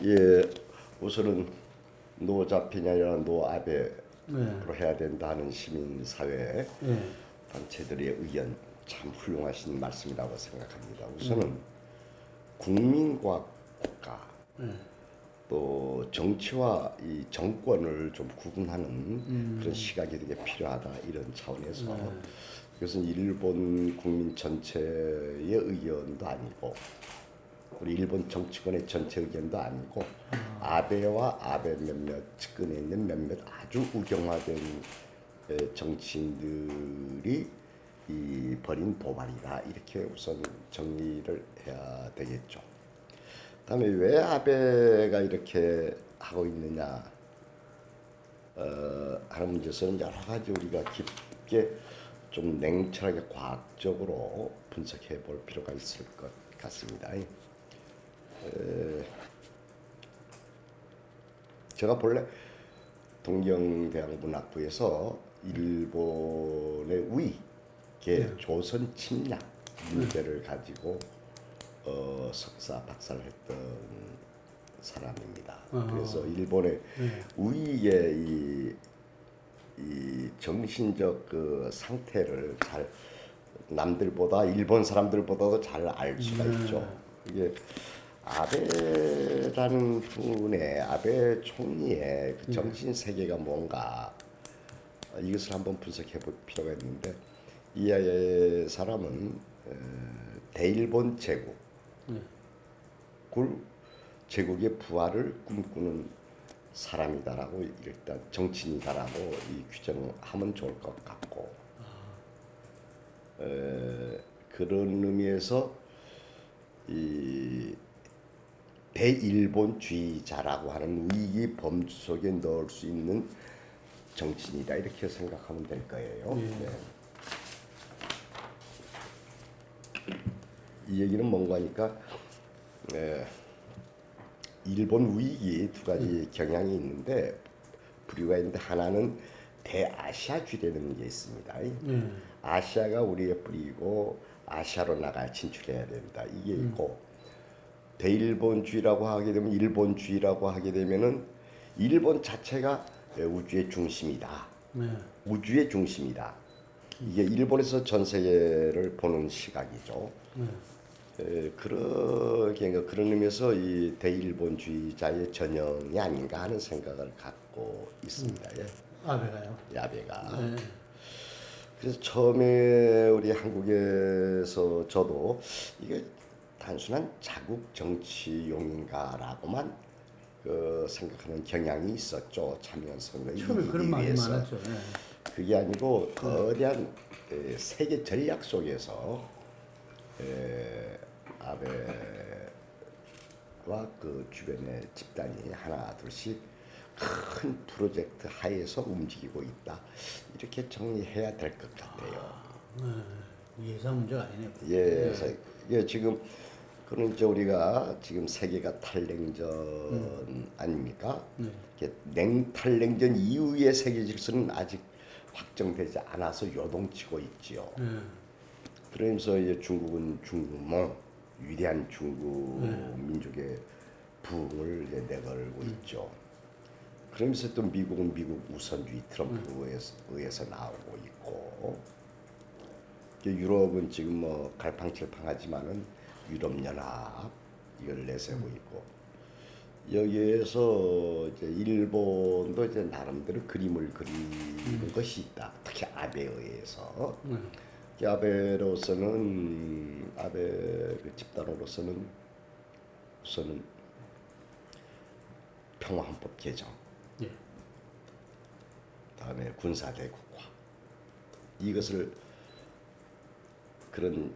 예, 우선은 노자편이 아니라 노아베로 네. 해야 된다는 시민사회 네. 단체들의 의견 참 훌륭하신 말씀이라고 생각합니다. 우선은 국민과 국가 네. 또 정치와 이 정권을 좀 구분하는 그런 시각이 되게 필요하다 이런 차원에서 이것은 일본 국민 전체의 의견도 아니고 우리 일본 정치권의 전체 의견도 아니고 아베와 아베 몇몇 측근에 있는 몇몇 아주 우경화된 정치인들이 이 벌인 도발이다 이렇게 우선 정리를 해야 되겠죠. 다음에 왜 아베가 이렇게 하고 있느냐 하는 문제에서는 여러 가지 우리가 깊게 좀 냉철하게 과학적으로 분석해 볼 필요가 있을 것 같습니다. 제가 본래 동경대학문학부에서 일본의 우익의 조선 침략 문제를 가지고 석사 박사를 했던 사람입니다. 그래서 일본의 우익의 이 정신적 그 상태를 잘 남들보다 일본 사람들보다도 잘 알 수가 있죠. 이게 아베라는 분의 아베 총리의 그 정신 세계가 뭔가 이것을 한번 분석해 볼 필요가 있는데 이 사람은 대일본 제국 제국의 부활을 꿈꾸는 사람이다라고 일단 정치인이다라고 이 규정하면 좋을 것 같고 그런 의미에서 이 대일본주의자라고 하는 위기 범주 속에 넣을 수 있는 정치인이다 이렇게 생각하면 될 거예요. 네. 이 얘기는 뭔가 하니까 일본 위기 두 가지 경향이 있는데 부류가 있는데 하나는 대아시아주의라는 게 있습니다. 아시아가 우리의 뿌리고 아시아로 나가 진출해야 된다 이게 있고 대일본주의라고 하게 되면 일본주의라고 하게 되면은 일본 자체가 우주의 중심이다. 우주의 중심이다. 이게 일본에서 전 세계를 보는 시각이죠. 그런 의미에서 이 대일본주의자의 전형이 아닌가 하는 생각을 갖고 있습니다. 예. 아베가요. 아베가. 네. 그래서 처음에 우리 한국에서 저도 이게 단순한 자국 정치용인가라고만 생각하는 경향이 있었죠. 참여선거 처음에 그런 말이 위해서. 많았죠. 네. 그게 아니고 거대한 세계 전략 속에서 아베와 그 주변의 집단이 하나 둘씩 큰 프로젝트 하에서 움직이고 있다. 이렇게 정리해야 될 것 같아요. 예상 문제가 아니네요. 예, 예, 지금 그는 이제 우리가 지금 세계가 탈냉전 아닙니까? 이게 냉탈냉전 이후의 세계 질서는 아직 확정되지 않아서 요동치고 있지요. 그러면서 이제 중국은 위대한 중국 민족의 부흥을 이제 내걸고 있죠. 그러면서 또 미국은 미국 우선주의 트럼프에 의해서 나오고 있고, 유럽은 지금 뭐 갈팡질팡하지만은 유럽연합 이걸 내세우고 있고, 여기에서 이제 일본도 이제 나름대로 그림을 그리는 것이 있다. 특히 아베에 의해서. 아베로서는 아베 그 집단으로서는 우선은 평화헌법 개정, 다음에 군사대국화 이것을 그런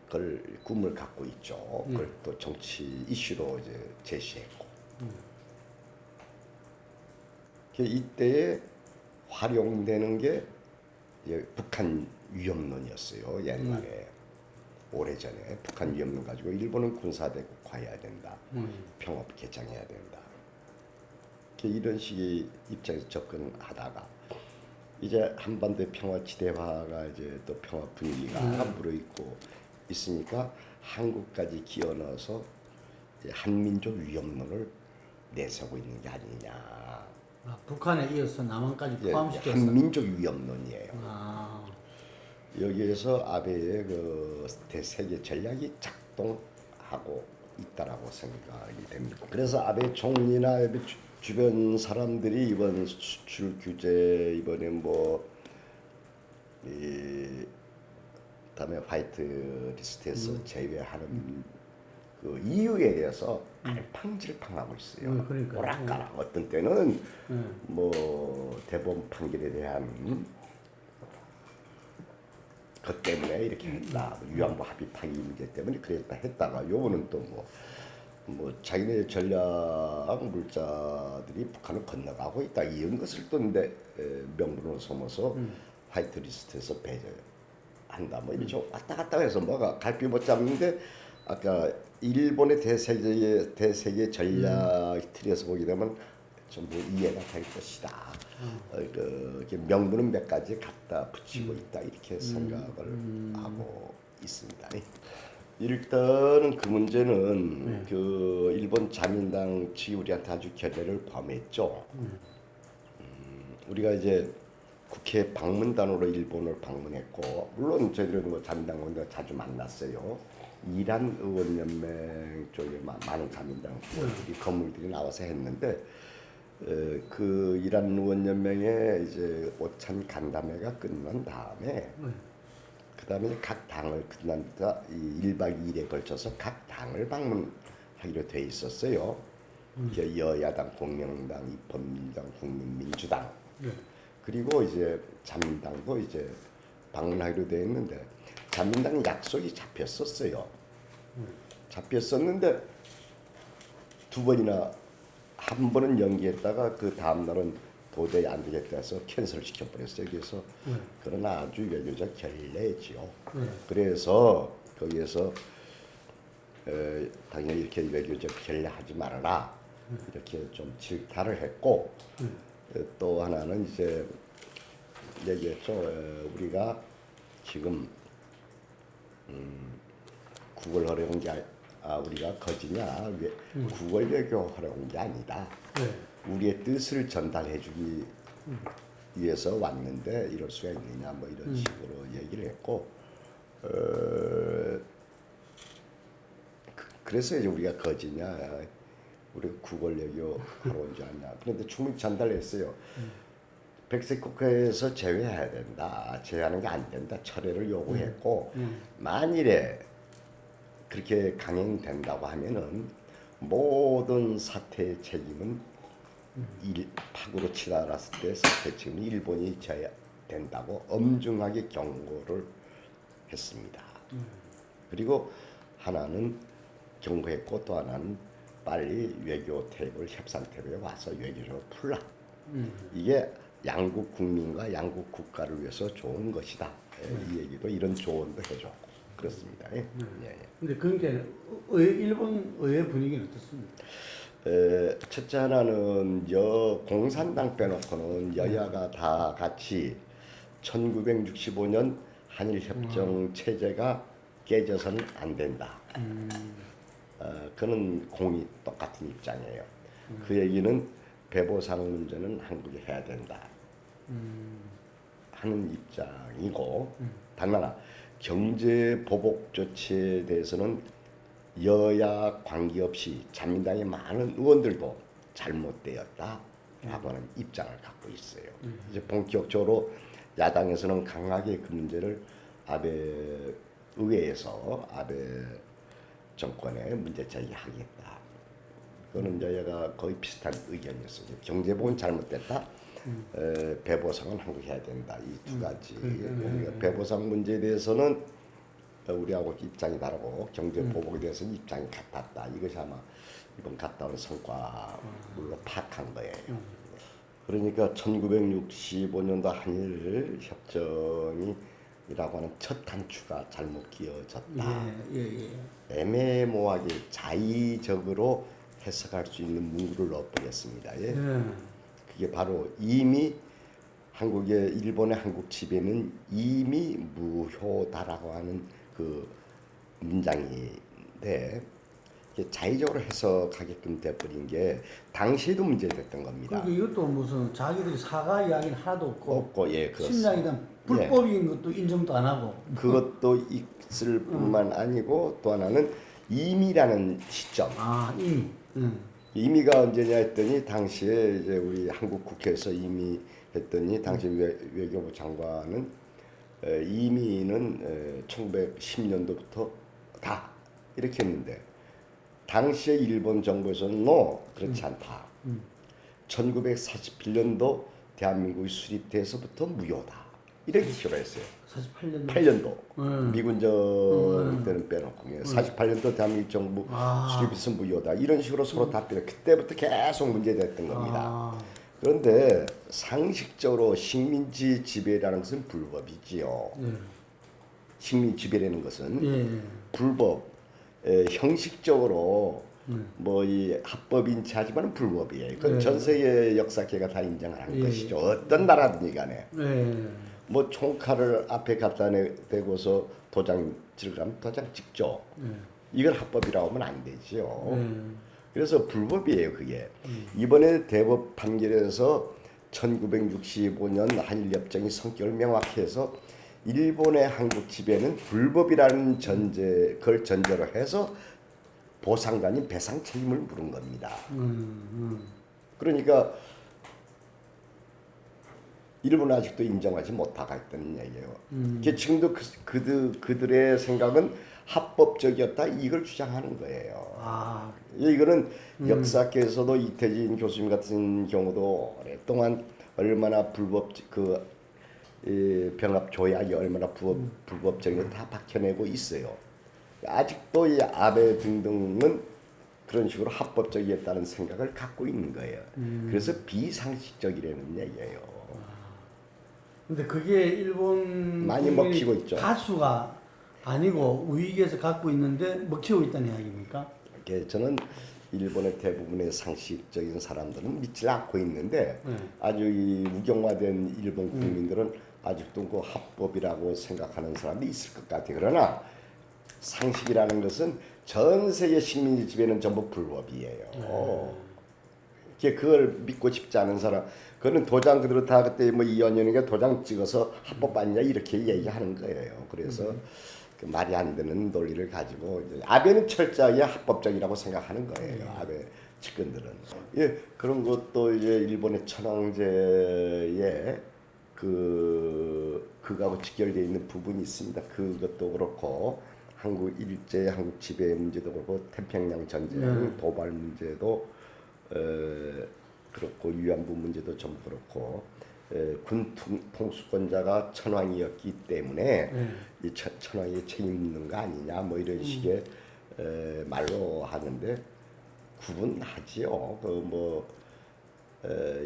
걸 꿈을 갖고 있죠. 그걸 또 정치 이슈로 이제 제시했고, 이때에 활용되는 게 이제 북한 위협론이었어요. 옛날에 오래전에 북한 위협론 가지고 일본은 군사대국화해야 된다. 평화법 개정해야 된다. 이런 식의 입장에서 접근하다가 이제 한반도의 평화 지대화가 이제 또 평화 분위기가 무르익고 있으니까 한국까지 끼워 넣어서 한민족 위협론을 내세우고 있는 게 아니냐. 아, 북한에 이어서 남한까지 예, 포함시켜서. 한민족 위협론이에요. 아, 여기에서 아베의 그 대세계 전략이 작동하고 있다라고 생각이 됩니다. 그래서 아베 총리나 아베 주변 사람들이 이번 수출 규제 이번에 이 다음에 화이트 리스트에서 제외하는 그 이유에 대해서 갈팡질팡하고 있어요. 그러니까요. 오락가락 어떤 때는 음. 뭐 대법원 판결에 대한 그 때문에 이렇게 했다. 위안부 합의 파기 문제 때문에 그랬다 했다가 요거는 또 뭐 자기네 전략 물자들이 북한을 건너가고 있다 이런 것을 또 명분으로 삼아서 화이트 리스트에서 배제한다. 뭐 이렇게 왔다 갔다 해서 뭐가 갈피 못 잡는데 아까 일본의 대세계 전략 틀에서 보게 되면 전부 이해가 될 것이다. 이렇게 명분은 몇 가지 갖다 붙이고 있다 이렇게 생각을 하고 있습니다. 일단은 그 문제는 그 일본 자민당 측이 우리한테 아주 결례를 범했죠. 우리가 이제 국회 방문단으로 일본을 방문했고 물론 저희들은 뭐 자민당 의원들 자주 만났어요. 이란 의원연맹 쪽에 많은 자민당 의원들이 건물들이 나와서 했는데 그 이란 의원연맹의 이제 오찬 간담회가 끝난 다음에 그 다음에 각 당을 끝난 뒤 1박 2일에 걸쳐서 각 당을 방문하기로 돼 있었어요. 여야당, 공영당, 입헌민주당, 국민민주당 그리고 이제 자민당도 이제 방문하기로 돼 있는데 자민당 약속이 잡혔었어요. 잡혔었는데 두 번이나 한 번은 연기했다가 그 다음 날은 도저히 안 되겠다 해서 캔슬 시켜버렸어요. 그래서 그런 아주 외교적 결례지요. 그래서 거기에서 당연히 이렇게 외교적 결례하지 말아라 이렇게 좀 질타를 했고 또 하나는 이제 얘기했죠. 우리가 지금 국을 하러 온 게 우리가 거지냐 국을 외교하러 온 게 아니다. 우리의 뜻을 전달해주기 위해서 왔는데 이럴 수가 있느냐 뭐 이런 식으로 얘기를 했고 그래서 이제 우리가 거지냐 우리가 국을 외교하러 온 줄 아냐. 그런데 충분히 전달했어요. 백색 국가에서 제외해야 된다. 제외하는 게 안 된다. 철회를 요구했고 만일에 그렇게 강행된다고 하면은 모든 사태의 책임은 파고로 치달았을 때 사태 책임은 일본이 져야 된다고 엄중하게 경고를 했습니다. 그리고 하나는 경고했고 또 하나는 빨리 외교 테이블 협상 테이블에 와서 외교적으로 풀라. 이게 양국 국민과 양국 국가를 위해서 좋은 것이다. 이 얘기도 이런 조언도 해줬고 그렇습니다. 예. 근데 그러니까 일본 의회 분위기는 어떻습니까? 첫째 하나는 공산당 빼놓고는 여야가 다 같이 1965년 한일협정 체제가 깨져서는 안 된다. 그는 공이 똑같은 입장이에요. 그 얘기는 배보상 문제는 한국이 해야 된다 하는 입장이고 단 하나 경제 보복 조치에 대해서는 여야 관계없이 자민당의 많은 의원들도 잘못되었다라고 하는 입장을 갖고 있어요. 이제 본격적으로 야당에서는 강하게 그 문제를 아베 의회에서 아베 정권에 문제 제기하겠다. 그거는 여야가 거의 비슷한 의견이었어요. 경제보건 잘못됐다. 배보상은 한국 해야 된다. 이 두 가지. 그러니까 배보상 문제에 대해서는 우리하고 입장이 다르고 경제보복에 대해서는 입장이 같았다. 이것이 아마 이번 갔다 온 성과물로 파악한 거예요. 그러니까 1965년도 한일 협정이라고 하는 첫 단추가 잘못 끼어졌다. 애매모호하게 자의적으로 해석할 수 있는 문구를 넣어버렸습니다. 그게 바로 이미 한국의 일본의 한국 지배는 이미 무효다라고 하는 그 문장인데 이게 자의적으로 해석하게끔 돼버린 게 당시에도 문제됐던 겁니다. 그리고 이것도 무슨 자기들이 사과 이야기는 하나도 없고 없고 예 신약에 그렇습니다. 대한 불법인 것도 인정도 안 하고. 그것도 있을 뿐만 아니고 또 하나는 임의라는 시점. 아 이미. 임의가 언제냐 했더니 당시에 이제 우리 한국 국회에서 임의 했더니 당시 외교부 장관은 임의는 1910년도부터 다 이렇게 했는데 당시에 일본 정부에서는 그렇지 않다. 1941년도 대한민국이 수립돼서부터 무효다. 이렇게 싫어했어요. 48년. 8년도 미군정 때는 빼놓고 48년도 대한민국 정부 아. 수립해서 무효다. 이런 식으로 서로 답변을 그때부터 계속 문제됐던 겁니다. 아. 그런데 상식적으로 식민지 지배라는 것은 불법이지요. 예. 식민 지배라는 것은 예. 불법, 형식적으로 뭐 이 합법인지 하지만 불법이에요. 그건 네. 전 세계 역사계가 다 인정하는 예. 것이죠. 어떤 나라든지 간에. 예. 뭐 총칼을 앞에 갖다 대고서 도장 찍으면 도장 찍죠. 이걸 합법이라고 하면 안 되지요. 그래서 불법이에요, 그게. 이번에 대법 판결에서 1965년 한일협정이 성격을 명확히 해서 일본의 한국 지배는 불법이라는 그걸 전제로 해서 보상도 아닌 배상 책임을 물은 겁니다. 그러니까 일본은 아직도 인정하지 못하고 있다는 얘기예요. 지금도 그들의 생각은 합법적이었다 이걸 주장하는 거예요. 아. 이거는 역사계에서도 이태진 교수님 같은 경우도 오랫동안 얼마나 병합 조약이 얼마나 불법적인 다 밝혀내고 있어요. 아직도 이 아베 등등은 그런 식으로 합법적이었다는 생각을 갖고 있는 거예요. 그래서 비상식적이라는 얘기예요. 근데 그게 일본 많이 국민이 먹히고 있죠. 다수가 아니고 우익에서 갖고 있는데 먹히고 있다는 이야기입니까? 저는 일본의 대부분의 상식적인 사람들은 믿지 않고 있는데 아주 이 우경화된 일본 국민들은 아직도 그 합법이라고 생각하는 사람이 있을 것 같아요. 그러나 상식이라는 것은 전 세계 식민지 지배는 전부 불법이에요. 그걸 믿고 싶지 않은 사람, 그거는 도장 그대로 다 그때 뭐 이완용이가 도장 찍어서 합법 아니냐 이렇게 얘기하는 거예요. 그래서 그 말이 안 되는 논리를 가지고 이제 아베는 철저하게 합법적이라고 생각하는 거예요. 아베 측근들은. 예, 그런 것도 이제 일본의 천황제에 그거하고 직결되어 있는 부분이 있습니다. 그것도 그렇고 한국 일제 한국 지배 문제도 그렇고 태평양 전쟁 도발 문제도 그렇고 위안부 문제도 좀 그렇고 군 통수권자가 천황이었기 때문에 이 천황이 책임 있는 거 아니냐 뭐 이런 식의 말로 하는데 구분하지요.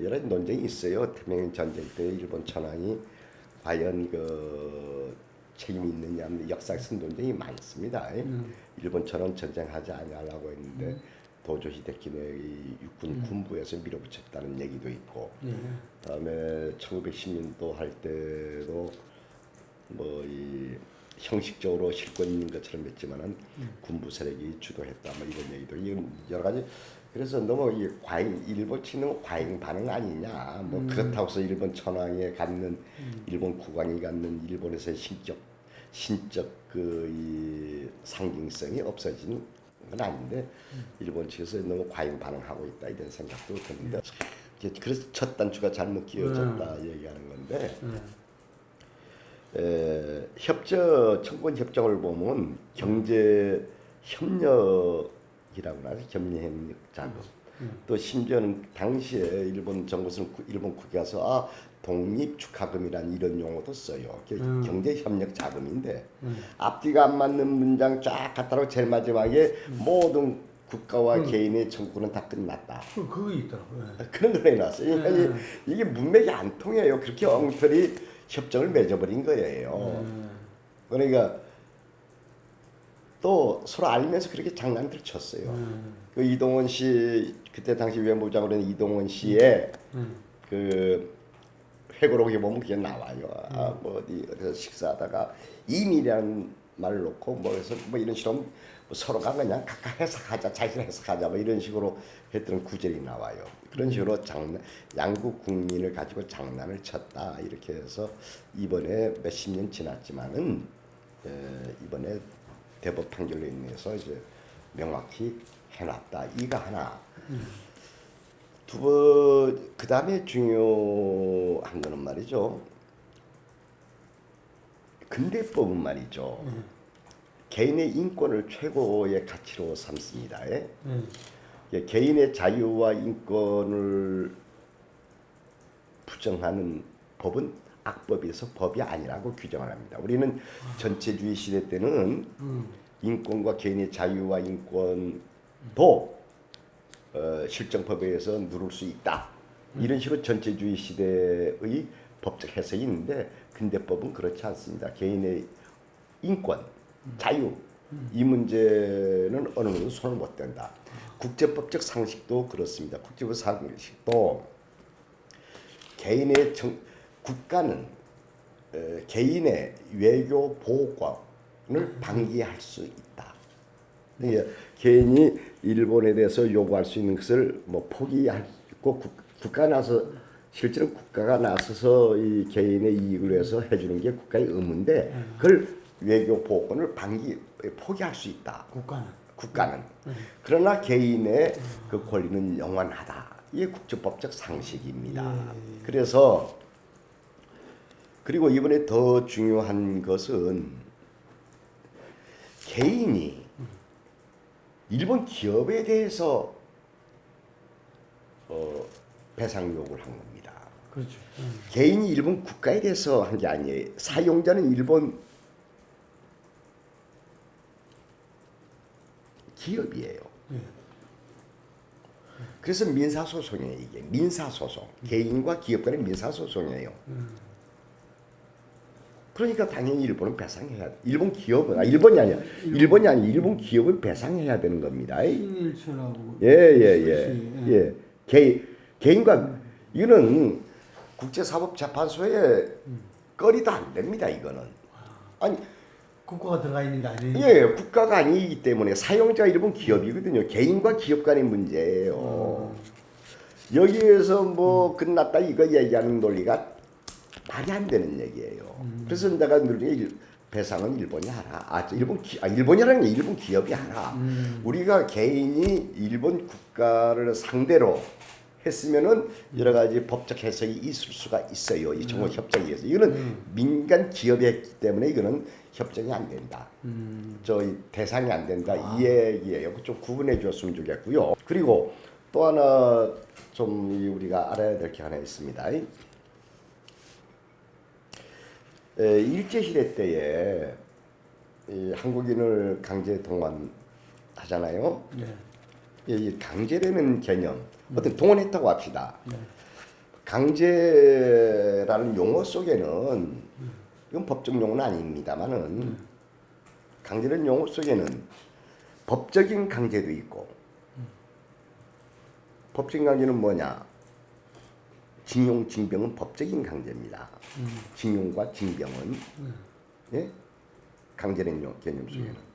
여러 논쟁이 있어요. 태평양 전쟁 때 일본 천황이 과연 책임이 있느냐 역사에서 논쟁이 많습니다. 일본 천황 전쟁하지 않으려고 했는데 도조 히데키의 육군 군부에서 밀어붙였다는 얘기도 있고, 그다음에 1910년도 할 때도 뭐 이 형식적으로 실권 있는 것처럼 했지만은 군부 세력이 주도했다 뭐 이런 얘기도 이건 여러 가지. 그래서 너무 이 일본 치는 과잉 반응 아니냐. 뭐 그렇다고 해서 일본 천황에 갖는 일본 국왕이 갖는 일본에서의 신적 이 상징성이 없어진 건 아닌데 일본 측에서 너무 과잉 반응하고 있다 이런 생각도 드는데 그래서 첫 단추가 잘못 끼워졌다 얘기하는 건데 청구권 협정을 보면 경제 협력이라고 하죠. 경제 협력 자금. 또 심지어는 당시에 일본 정부에서는 일본 국회에 가서 독립 축하금이라는 이런 용어도 써요. 경제 협력 자금인데 앞뒤가 안 맞는 문장 쫙 갖다가 제일 마지막에 모든 국가와 개인의 청구는 다 끝났다. 그거 있더라고요. 그런 걸 해놨어요. 그러니까 이게 문맥이 안 통해요. 그렇게 엉터리 협정을 맺어버린 거예요. 그러니까 또 서로 알면서 그렇게 장난들 쳤어요. 그 이동원 씨 그때 당시 외무부 장관인 이동원 씨의 그 회고록에 보면 그게 나와요. 뭐 어디서 식사하다가 임이라는 말을 놓고 뭐 해서 뭐 이런 식으로 서로가 그냥 각각 해석하자, 자기가 해석하자 뭐 이런 식으로 했던 구절이 나와요. 그런 식으로 양국 국민을 가지고 장난을 쳤다 이렇게 해서 이번에 몇십 년 지났지만은 이번에 대법 판결로 인해서 이제 명확히 해놨다. 이가 하나. 두 번, 그 다음에 중요한 거는 말이죠. 근대법은 말이죠. 개인의 인권을 최고의 가치로 삼습니다. 개인의 자유와 인권을 부정하는 법은 악법에서 법이 아니라고 규정을 합니다. 우리는 전체주의 시대 때는 인권과 개인의 자유와 인권도 실정법에 의해서 누릴 수 있다. 이런 식으로 전체주의 시대의 법적 해석이 있는데 근대법은 그렇지 않습니다. 개인의 인권, 자유 이 문제는 어느 정도 손을 못 댄다. 국제법적 상식도 그렇습니다. 국제법 상식도 국가는 개인의 외교 보호권을 방기할 수 있다. 개인이 일본에 대해서 요구할 수 있는 것을 뭐 포기하고 실제로 국가가 나서서 이 개인의 이익을 위해서 해주는 게 국가의 의무인데 그걸 외교 보호권을 포기할 수 있다. 국가는. 그러나 개인의 그 권리는 영원하다. 이게 국제법적 상식입니다. 그래서 그리고 이번에 더 중요한 것은 개인이 일본 기업에 대해서 배상 요구를 한 겁니다. 그렇죠. 개인이 일본 국가에 대해서 한 게 아니에요. 사용자는 일본 기업이에요. 그래서 민사소송이에요. 이게 민사소송. 개인과 기업 간의 민사소송이에요. 그러니까 당연히 일본은 배상해야 돼. 일본 기업은 일본이 아니야. 일본 기업은 배상해야 되는 겁니다. 신일처라고. 예. 개인과 이거는 국제사법재판소에 거리도 안 됩니다. 이거는 아니 국가가 들어가 있는 게 아니에요. 예, 국가가 아니기 때문에 사용자 일본 기업이거든요. 개인과 기업 간의 문제예요. 여기에서 뭐 끝났다 이거 얘기하는 논리가 말이 안 되는 얘기예요. 그래서 내가 늘 배상은 일본이 하라. 일본이라는 게 일본 기업이 하라. 우리가 개인이 일본 국가를 상대로 했으면은 여러 가지 법적 해석이 있을 수가 있어요. 이 정부 협정에 의해서. 이거는 민간 기업이기 때문에 이거는 협정이 안 된다. 대상이 안 된다. 이 얘기예요. 좀 구분해 줬으면 좋겠고요. 그리고 또 하나 좀 우리가 알아야 될 게 하나 있습니다. 일제시대 때에 한국인을 강제 동원하잖아요. 이 강제라는 개념, 어떤 동원했다고 합시다. 강제라는 용어 속에는 이건 법적 용어는 아닙니다만은 강제라는 용어 속에는 법적인 강제도 있고 법적인 강제는 뭐냐? 징용, 징병은 법적인 강제입니다. 징용과 징병은 예? 강제라는 개념 속에는.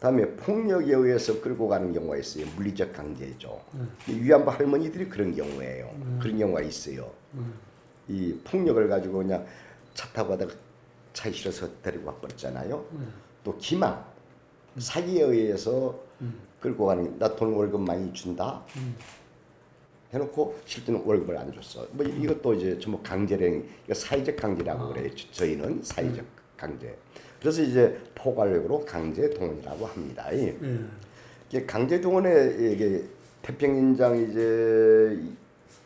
다음에 폭력에 의해서 끌고 가는 경우가 있어요. 물리적 강제죠. 위안부 할머니들이 그런 경우예요. 그런 경우가 있어요. 이 폭력을 가지고 그냥 차 타고 가다가 차에 실어서 데리고 와버렸잖아요. 또 기망, 사기에 의해서 끌고 가는, 나 돈 월급 많이 준다. 해놓고 실제는 월급을 안 줬어. 뭐 이것도 이제 전부 강제령, 사회적 강제라고 그래요. 저희는 사회적 강제. 그래서 이제 포괄력으로 강제 동원이라고 합니다. 이게 강제 동원에 이게 태평인장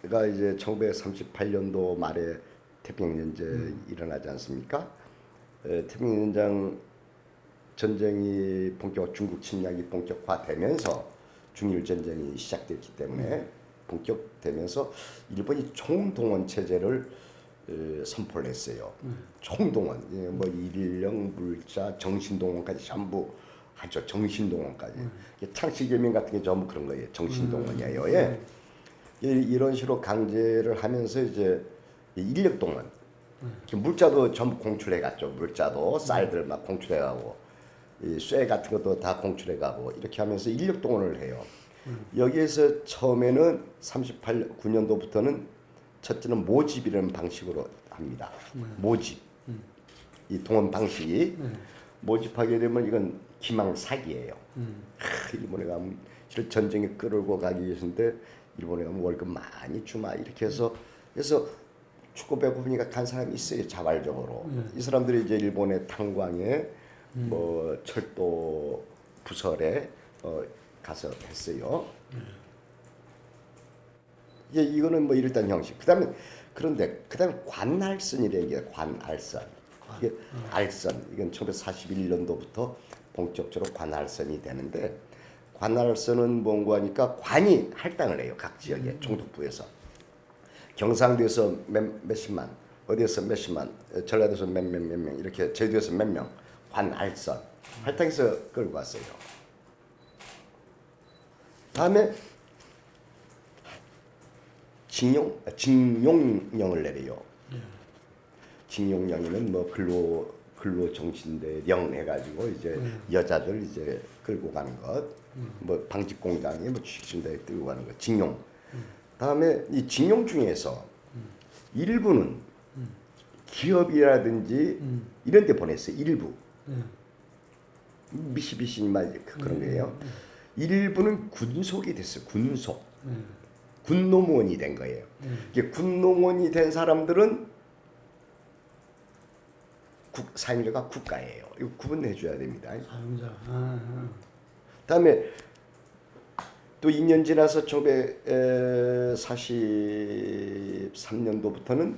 이제가 이제 1938년도 말에 태평인전 일어나지 않습니까? 태평인장 전쟁이 중국 침략이 본격화되면서 중일 전쟁이 시작됐기 때문에 본격되면서 일본이 총동원 체제를 선포를 했어요. 총동원, 뭐 일령, 물자, 정신동원까지 전부 하죠. 정신동원까지. 창씨개명 같은 게 전부 그런 거예요. 정신동원이에요. 예. 이런 식으로 강제를 하면서 이제 인력동원, 물자도 전부 공출해갔죠. 물자도 쌀들 막 공출해가고 쇠 같은 것도 다 공출해 가고 이렇게 하면서 인력 동원을 해요. 여기에서 처음에는 38~9년도부터는 첫째는 모집이라는 방식으로 합니다. 모집. 이 동원 방식이 모집하게 되면 이건 기망 사기예요. 일본에 가면 실 전쟁에 끌고 가기 위해서인데 일본에 가면 월급 많이 주마 이렇게 해서 그래서 축구 배고프니까 간 사람이 있어요. 자발적으로. 이 사람들이 이제 일본의 탄광에 뭐 철도 부설에 가서 했어요. 이거는 뭐 이랬던 형식. 그런데 관할선이라는 게 관할선. 이게 알선. 이건 1941년도부터 본격적으로 관할선이 되는데 관할선은 뭔가 하니까 관이 할당을 해요. 각 지역에 총독부에서. 경상도에서 몇십만, 어디에서 몇십만, 전라도에서 몇 명, 이렇게 제주도에서 몇 명, 관할선 할당해서 끌고 왔어요. 다음에 징용령을 내려요. 징용령이면 뭐 근로정신대령 해가지고 이제 여자들 이제 끌고 가는 것, 뭐 방직공장에 뭐 취직신대에 끌고 가는 것, 징용. 다음에 이 징용 중에서 일부는 기업이라든지 이런 데 보냈어요. 일부. 미시비시만 그런 거예요. 일부는 군속이 됐어요. 군속. 군노무원이 된 거예요. 이게 군노무원이 된 사람들은 사용자가 국가예요. 이거 구분해 줘야 됩니다. 사용자. 다음에 또 2년 지나서 1943년도부터는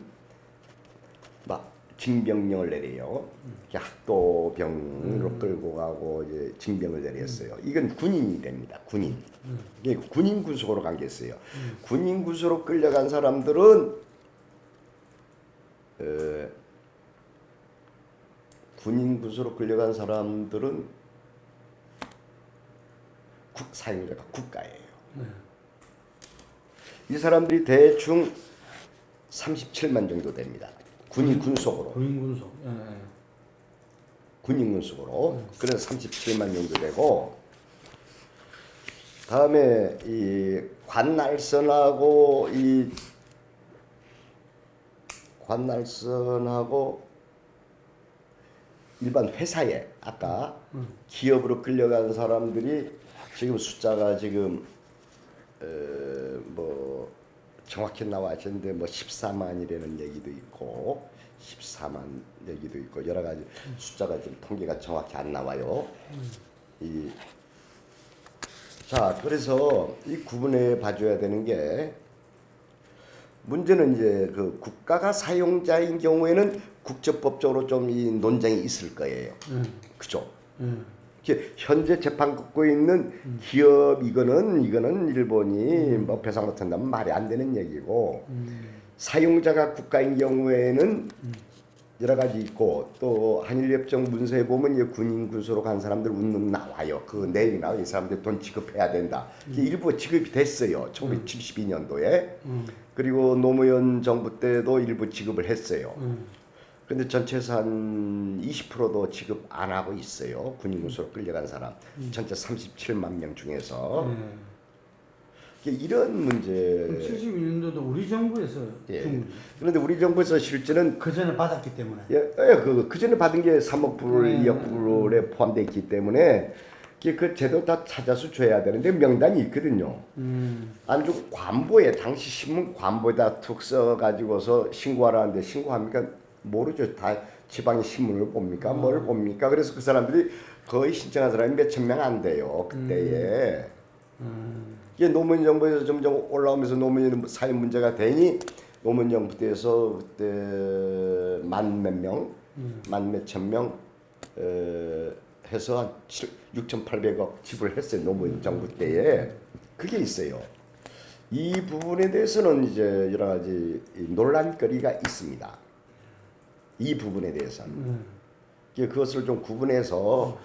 막 징병령을 내려요. 학도병으로 끌고 가고 이제 징병을 내렸어요. 이건 군인이 됩니다. 군인. 이게 군인 군속으로 간 게 있어요. 군인 군속으로 끌려간 사람들은 군인 군속으로 끌려간 사람들은 사용자가 국가예요. 이 사람들이 대충 37만 정도 됩니다. 군인 군속으로. 군인 군속. 군인 군속으로. 그래서 37만 정도 되고 다음에 이 관날선하고 일반 회사에 아까 기업으로 끌려간 사람들이 지금 숫자가 지금 뭐 정확히 나와있는데 뭐 14만이라는 얘기도 있고 14만 얘기도 있고 여러 가지 숫자가 지금 통계가 정확히 안 나와요. 자, 그래서 이 구분해 봐줘야 되는 게 문제는 이제 그 국가가 사용자인 경우에는 국제법적으로 좀 이 논쟁이 있을 거예요. 그죠? 현재 재판 받고 있는 기업 이거는 일본이 뭐 배상 못한다면 말이 안 되는 얘기고 사용자가 국가인 경우에는 여러 가지 있고 또 한일협정 문서에 보면 이제 군인 군소로 간 사람들 운은 나와요. 그 내용이 나와요. 이 사람들 돈 지급해야 된다. 일부 지급이 됐어요. 1972년도에. 그리고 노무현 정부 때도 일부 지급을 했어요. 근데 전체에서 한 20%도 지급 안 하고 있어요. 군인 군소로 끌려간 사람. 전체 37만 명 중에서. 이런 문제. 72년도도 우리 정부에서 준 그런데 우리 정부에서 실제는 그 전에 받았기 때문에. 그 전에 받은 게 3억 불, 2억 불에 포함되어 있기 때문에 그 제도 다 찾아서 줘야 되는데 명단이 있거든요. 안 주고 관보에 당시 신문 관보에다 툭 써가지고서 신고하라는데 신고합니까? 모르죠. 다 지방의 신문을 봅니까? 뭘 봅니까? 그래서 그 사람들이 거의 신청한 사람이 몇천 명 안 돼요. 그때에. 이게 노무현 정부에서 점점 올라오면서 노무현 사회 문제가 되니 노무현 정부 때에서 그때 만 몇천 명 해서 한 6,800억 지불했어요. 노무현 정부 때에. 그게 있어요. 이 부분에 대해서는 이제 여러 가지 논란거리가 있습니다. 이 부분에 대해서는. 그것을 좀 구분해서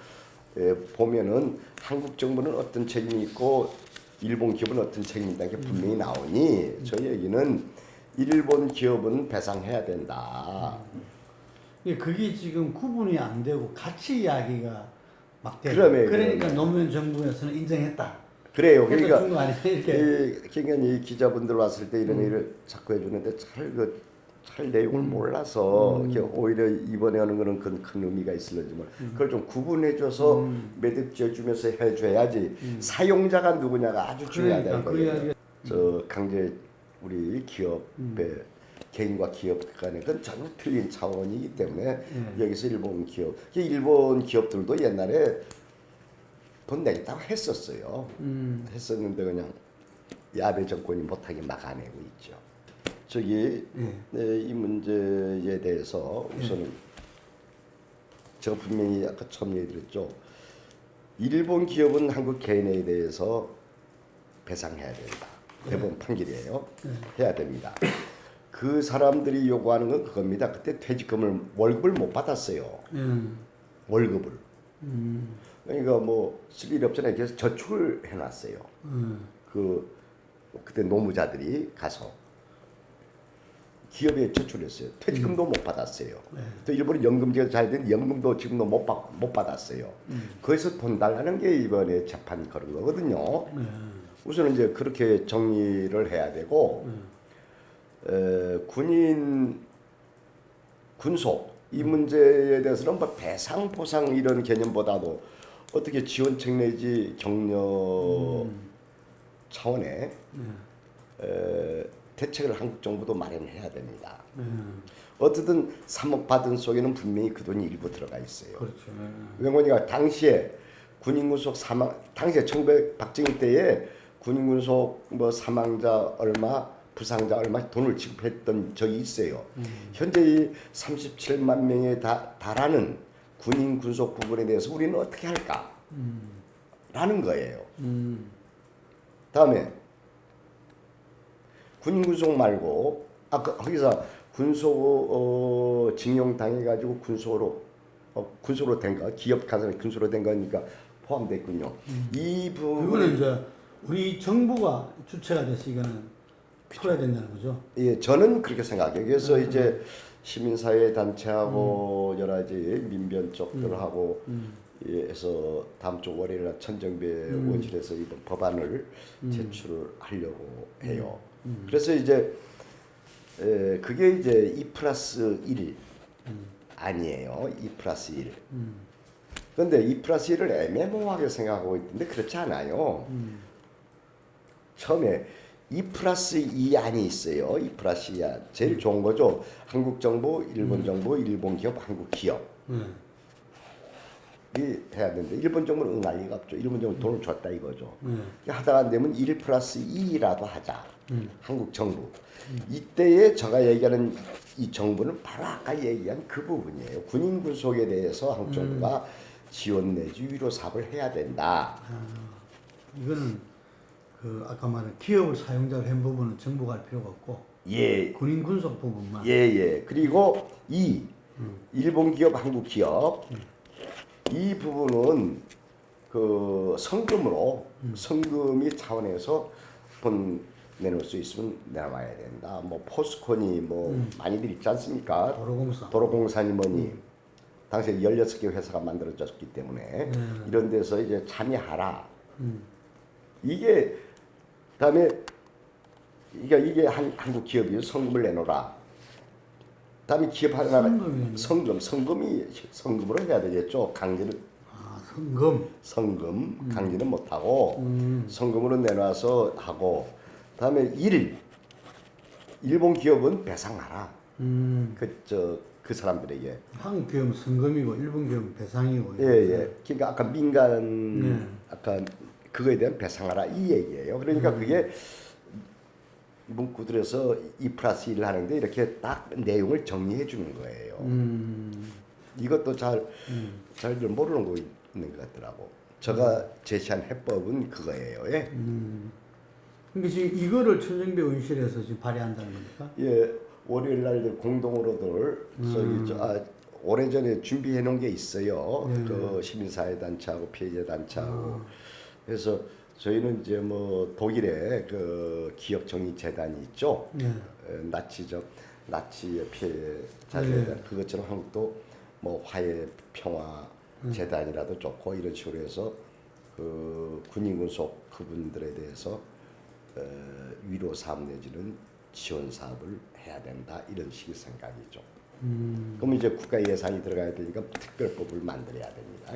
보면은 한국 정부는 어떤 책임이 있고 일본 기업은 어떤 책임이 있다는 게 분명히 나오니 저희 얘기는 일본 기업은 배상해야 된다. 그게 지금 구분이 안 되고 같이 이야기가 막대. 그러면 그러니까 노무현 정부에서는 인정했다. 그래요. 그래서 그러니까 준거 아니에요? 이렇게. 그러니까 이 기자분들 왔을 때 이런 일을 자꾸 해주는데 잘 내용을 몰라서 오히려 이번에 하는 거는 큰 의미가 있을지 몰라. 그걸 좀 구분해줘서 매듭 지어주면서 해줘야지 사용자가 누구냐가 아주 중요하다 그러니까 이거예요. 저 강제 우리 기업의 개인과 기업 간의 그건 전혀 틀린 차원이기 때문에 여기서 일본 기업들도 옛날에 돈 내겠다고 했었어요. 했었는데 그냥 야베 정권이 못하게 막아내고 있죠. 저기 이 문제에 대해서 우선은 제가 분명히 아까 처음 얘기드렸죠. 일본 기업은 한국 개인에 대해서 배상해야 된다. 대법원 판결이에요. 해야 됩니다. 그 사람들이 요구하는 건 그겁니다. 그때 퇴직금을 월급을 못 받았어요. 월급을. 그러니까 뭐 쓸 일 없잖아요. 그래서 저축을 해놨어요. 그때 노무자들이 가서 기업에 저축했어요. 퇴직금도 못 받았어요. 또 일본은 연금제가 잘 된 연금도 지금도 못 받았어요. 거기서 돈 달라는 게 이번에 재판 걸은 거거든요. 우선은 이제 그렇게 정리를 해야 되고 군속 이 문제에 대해서는 뭐 배상 보상 이런 개념보다도 어떻게 지원책 내지 격려 차원의 대책을 한국 정부도 마련해야 됩니다. 어쨌든 3억 받은 속에는 분명히 그 돈이 일부 들어가 있어요. 그렇죠. 왜냐면 당시에 군인군속 사망 당시에 박정희 때에 군인군속 뭐 사망자 얼마 부상자 얼마 돈을 지급했던 적이 있어요. 현재 이 37만 명에 달하는 군인 군속 부분에 대해서 우리는 어떻게 할까? 라는 거예요. 다음에 군인 군속 말고 아까 거기서 군속 징용 당해가지고 군소로 된 거, 기업 가서 군소로 된 거니까 포함됐군요. 이 그거는 부분 이제 우리 정부가 주체가 돼서 이거는 풀어야 된다는 거죠. 예, 저는 그렇게 생각해요. 그래서 이제 시민사회 단체하고 여러 가지 민변 쪽들하고 해서 다음 주 월요일 날 천정배 의원실에서 이번 법안을 제출을 하려고 해요. 그래서 이제 그게 이제 2+1 아니에요. 2+1. 그런데 2+1을 애매모호하게 생각하고 있는데 그렇지 않아요. 처음에 2+2 안이 있어요. 2+2 안. 제일 좋은 거죠. 한국 정부, 일본 정부, 일본 기업, 한국 기업. 이 해야 되는데 일본 정부는 응할 리가 없죠. 일본 정부는 돈을 줬다 이거죠. 하다가 안 되면 1+2라도 하자. 한국 정부. 이때에 제가 얘기하는 이 정부는 바로 아까 얘기한 그 부분이에요. 군인 군속에 대해서 한국 정부가 지원 내지 위로 사업을 해야 된다. 이거는 그 아까 말한 기업을 사용자로 한 부분은 정부가 할 필요가 없고 예. 군인 군속 부분만. 예. 그리고 일본 기업, 한국 기업 이 부분은 그 성금으로 성금이 차원에서 돈 내놓을 수 있으면 내놔야 된다. 뭐 포스코니 뭐 많이들 있지 않습니까? 도로공사니 뭐니. 당시에 16개 회사가 만들어졌기 때문에 이런 데서 이제 참여하라. 이게 그다음에 이게 한국 기업이 성금을 내놓으라. 그다음에 기업 하나가 성금으로 해야 되겠죠. 강제를 성금 강제는 못 하고 성금으로 내놔서 하고 그다음에 일본 기업은 배상하라. 그 사람들에게. 한국 기업은 성금이고 일본 기업은 배상이고. 예. 그러니까 아까 민간 아까 그거에 대한 배상하라 이 얘기예요. 그러니까 그게 문구들에서 2+1을 하는데 이렇게 딱 내용을 정리해 주는 거예요. 이것도 잘들 모르는 거 있는 것 같더라고. 제가 제시한 해법은 그거예요. 예. 그러니까 지금 이거를 천정배 의원실에서 지금 발의한다는 겁니까? 예, 월요일 날 공동으로들 오래전에 준비해 놓은 게 있어요. 그 시민사회 단체하고 피해자 단체하고. 그래서 저희는 이제 뭐 독일에 그 기업 정의 재단이 있죠. 나치의 피해자들 그것처럼 한국도 뭐 화해 평화 재단이라도 좋고 이런 식으로 해서 그 군인군 속 그분들에 대해서 위로 사업 내지는 지원 사업을 해야 된다 이런 식의 생각이죠. 그럼 이제 국가 예산이 들어가야 되니까 특별법을 만들어야 됩니다.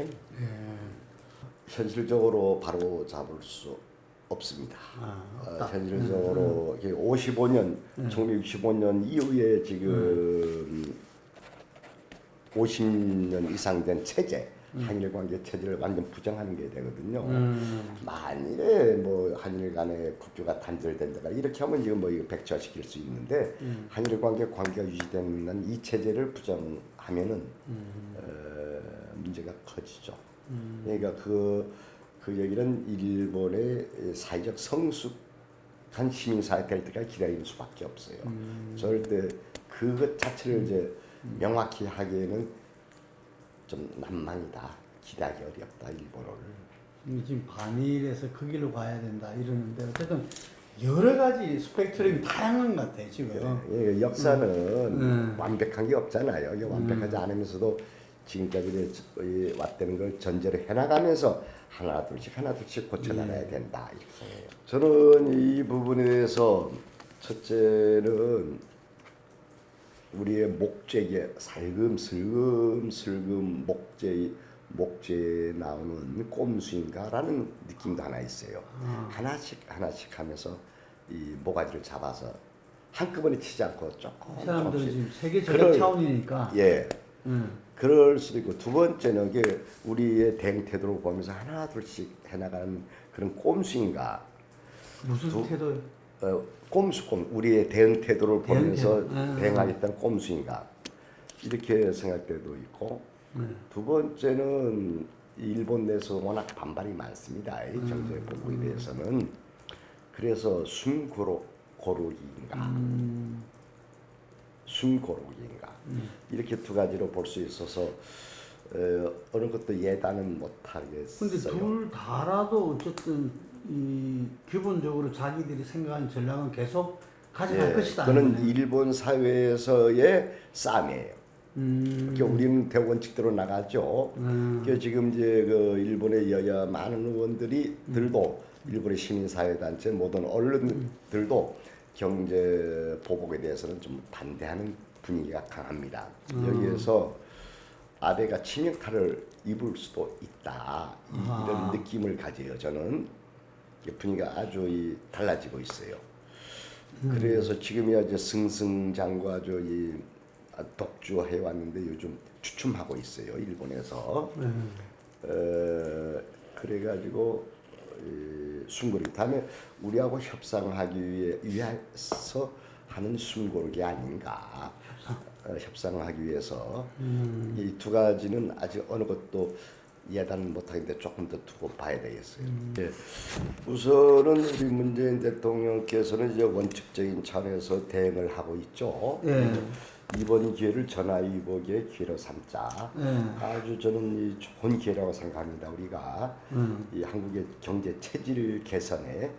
현실적으로 바로 잡을 수 없습니다. 현실적으로 55년, 1965년 이후에 지금 50년 이상 된 체제, 한일 관계 체제를 완전 부정하는 게 되거든요. 만일에 뭐 한일 간의 국교가 단절된다가 이렇게 하면 지금 뭐 이거 백지화시킬 수 있는데 한일 관계가 유지되는 이 체제를 부정하면은 문제가 커지죠. 그러니까 그 얘기는 일본의 사회적 성숙한 시민사회 될 때까지 기다리는 수밖에 없어요. 절대 그것 자체를 이제 명확히 하기에는 좀 난망이다. 기대하기 어렵다 일본어를. 지금 반일에서 그 길로 가야 된다 이러는데 어쨌든 여러 가지 스펙트럼이 다양한 것 같아요 지금. 예, 역사는 완벽한 게 없잖아요. 이게 완벽하지 않으면서도 지금까지 왔다는 걸 전제로 해나가면서 하나 둘씩 고쳐나가야 된다 이렇게 생각해요. 저는 이 부분에 대해서 첫째는 우리의 목재에 살금슬금 목재에 나오는 꼼수인가라는 느낌도 하나 있어요. 하나씩 하면서 이 모가지를 잡아서 한꺼번에 치지 않고 조금 사람들은 지금 세계적 차원이니까. 예. 그럴 수도 있고 두 번째는 이게 우리의 대응 태도를 보면서 하나 둘씩 해나가는 그런 꼼수인가. 무슨 태도? 꼼수 우리의 대응 태도를 보면서 대응하겠다는 꼼수인가 이렇게 생각할 때도 있고 두 번째는 일본 내에서 워낙 반발이 많습니다. 이 경제 보복에 대해서는. 그래서 숨고르기인가 이렇게 두 가지로 볼 수 있어서 어느 것도 예단은 못하겠어요. 근데 둘 다라도 어쨌든 이 기본적으로 자기들이 생각하는 전략은 계속 가져갈 것이다. 그는 일본 사회에서의 싸움이에요. 그러니까 우리는 대원칙대로 나가죠. 그러니까 지금 이제 그 일본의 여야 많은 의원들도 일본의 시민사회단체 모든 언론들도 경제 보복에 대해서는 좀 반대하는 분위기가 강합니다. 여기에서 아베가 치명타를 입을 수도 있다 이런 느낌을 가져요. 저는 분위기가 아주 달라지고 있어요. 그래서 지금이야 이제 승승장구 아주 독주해 왔는데 요즘 주춤하고 있어요. 일본에서. 그래가지고 숨고르기 다음에 우리하고 협상하기 위해서 하는 숨고르기 아닌가. 협상하기 위해서 이 두 가지는 아직 어느 것도 예단 못하겠는데 조금 더 두고 봐야 되겠어요. 예. 우선은 우리 문재인 대통령께서는 이제 원칙적인 차원에서 대응을 하고 있죠. 이번 기회를 전화위복의 기회로 삼자. 아주 저는 이 좋은 기회라고 생각합니다. 우리가 이 한국의 경제 체질 개선에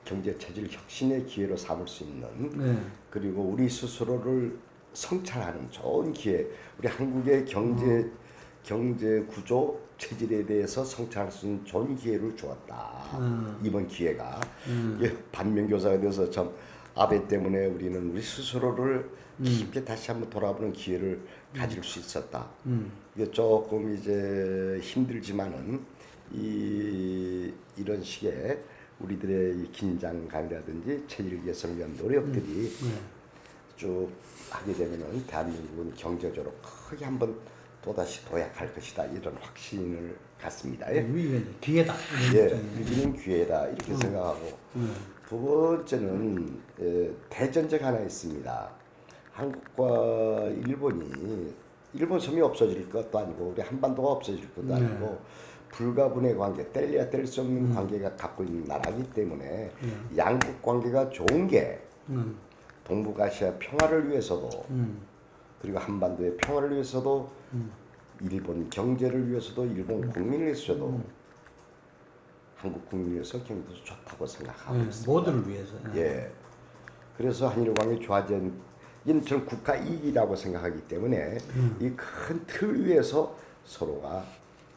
경제 체질 혁신의 기회로 삼을 수 있는 그리고 우리 스스로를 성찰하는 좋은 기회. 우리 한국의 경제 구조 체질에 대해서 성찰할 수 있는 좋은 기회를 주었다. 이번 기회가 반면교사가 돼서 참 아베 때문에 우리는 우리 스스로를 깊게 다시 한번 돌아보는 기회를 가질 수 있었다. 이게 조금 이제 힘들지만은 이런 식의 우리들의 이 긴장감이라든지 체질 개선을 위한 노력들이 쭉 하게 되면은 대한민국은 경제적으로 크게 한번 또다시 도약할 것이다 이런 확신을 갖습니다. 위기는 기회다. 위기는 기회다 이렇게 생각하고 두 번째는 대전제가 하나 있습니다. 한국과 일본 섬이 없어질 것도 아니고 우리 한반도가 없어질 것도 아니고 불가분의 관계, 뗄래야 뗄 수 없는 관계가 갖고 있는 나라이기 때문에 양국 관계가 좋은 게 동북아시아 평화를 위해서도 그리고 한반도의 평화를 위해서도 일본 경제를 위해서도 일본 국민을 위해서도 한국 국민을 위해서 경제도 좋다고 생각하고 있습니다. 모두를 위해서. 그래서 한일 관계 좋아진 이는 저는 국가 이익이라고 생각하기 때문에 이 큰 틀 위에서 서로가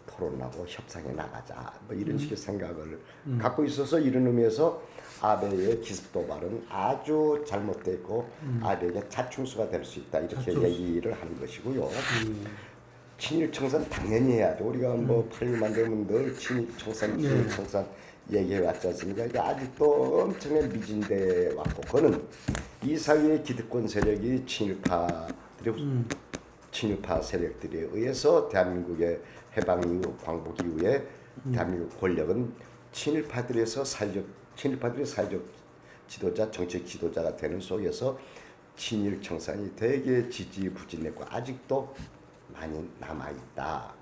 토론하고 협상해 나가자 뭐 이런 식의 생각을 갖고 있어서 이런 의미에서 아베의 기습 도발은 아주 잘못됐고 아베에게 자충수가 될 수 있다 이렇게 얘기를 하는 것이고요. 친일 청산 당연히 해야 돼. 우리가 뭐 8.1만 되면 늘 친일 청산 얘기해 왔지 않습니까? 이게 아직도 엄청나게 미진돼 왔고 그거는 이 사회의 기득권 세력이 친일파 세력들에 의해서 대한민국의 해방 이후 광복 이후에 대한민국 권력은 친일파들의 사회적 지도자 정책 지도자가 되는 속에서 친일 청산이 되게 지지부진했고 아직도 많이 남아있다.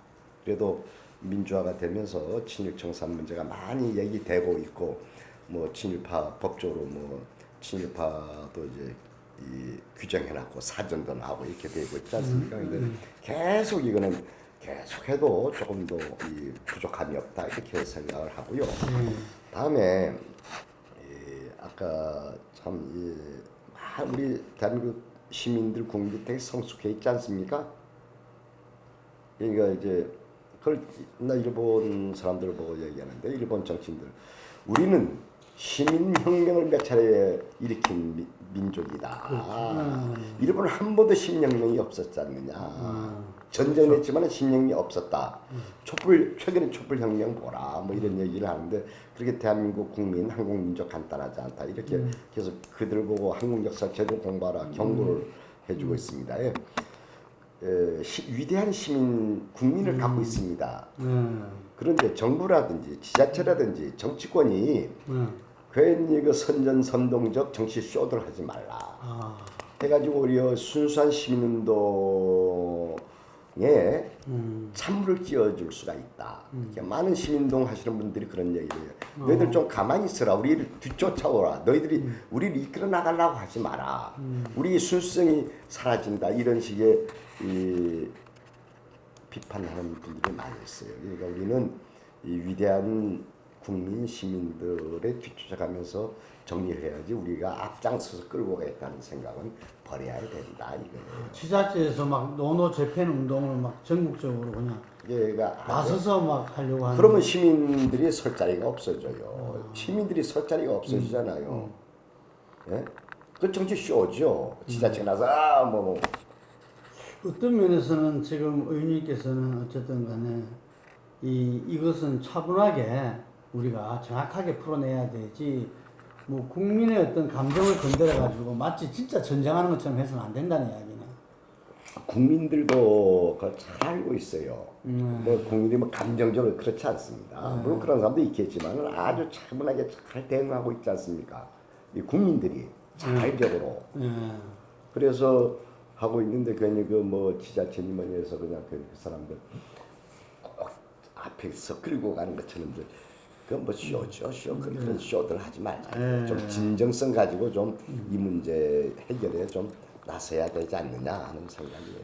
그래도 민주화가 되면서 친일 청산 문제가 많이 얘기되고 있고 뭐 친일파 법적으로 뭐 친일파도 이제 이 규정해놨고 사전도 나오고 이렇게 되고 있지 않습니까? 근데 계속 이거는 계속해도 조금 더 이 부족함이 없다 이렇게 생각을 하고요. 다음에 아까 참 우리 대한민국 시민들 국민들 되게 성숙해 있지 않습니까? 그러니까 이제 그걸 나 일본 사람들을 보고 얘기하는데 일본 정치인들 우리는 시민혁명을 몇 차례 일으킨 민족이다. 일본은 한 번도 시민혁명이 없었지 않느냐. 전쟁을 했지만 시민혁명이 없었다. 최근에 촛불혁명 보라 뭐 이런 얘기를 하는데 그렇게 대한민국 국민 한국민족 간단하지 않다. 이렇게 계속 그들 보고 한국 역사 제대로 공부하라 경고를 해주고 있습니다. 위대한 국민을 갖고 있습니다. 그런데 정부라든지 지자체라든지 정치권이 괜히 그 선전선동적 정치 쇼들 하지 말라. 해가지고 우리 순수한 시민운동에 찬물을 끼워줄 수가 있다. 많은 시민운동 하시는 분들이 그런 얘기를 해요. 너희들 좀 가만히 있어라. 우리를 뒤쫓아오라. 너희들이 우리를 이끌어 나가려고 하지 마라. 우리 순수성이 사라진다. 이런 식의 이 비판하는 분들이 많이 있어요. 그러니까 우리는 이 위대한 국민 시민들의 뒤쫓아가면서 정리를 해야지 우리가 앞장서서 끌고 가겠다는 생각은 버려야 된다 이거예요. 지자체에서 막 노노 재팬 운동을 막 전국적으로 그냥 얘가 나서서 막 하려고 하는. 그러면 시민들이 설 자리가 없어져요. 시민들이 설 자리가 없어지잖아요. 예? 그 정치 쇼죠. 지자체 나서 뭐. 어떤 면에서는 지금 의원님께서는 어쨌든 간에 이것은 차분하게 우리가 정확하게 풀어내야 되지 뭐 국민의 어떤 감정을 건드려 가지고 마치 진짜 전쟁하는 것처럼 해서는 안 된다는 이야기네. 국민들도 그걸 잘 알고 있어요. 뭐 국민들이 뭐 감정적으로 그렇지 않습니다. 물론 그런 사람도 있겠지만 아주 차분하게 잘 대응하고 있지 않습니까? 이 국민들이 자발적으로. 그래서 하고 있는데 괜히 그 뭐 지자체님만 해서 그냥 그 사람들 꼭 앞에서 끌고 가는 것처럼 그건 뭐 쇼죠. 그런 쇼들 하지 말자. 좀 진정성 가지고 좀 이 문제 해결에 좀 나서야 되지 않느냐 하는 생각이에요.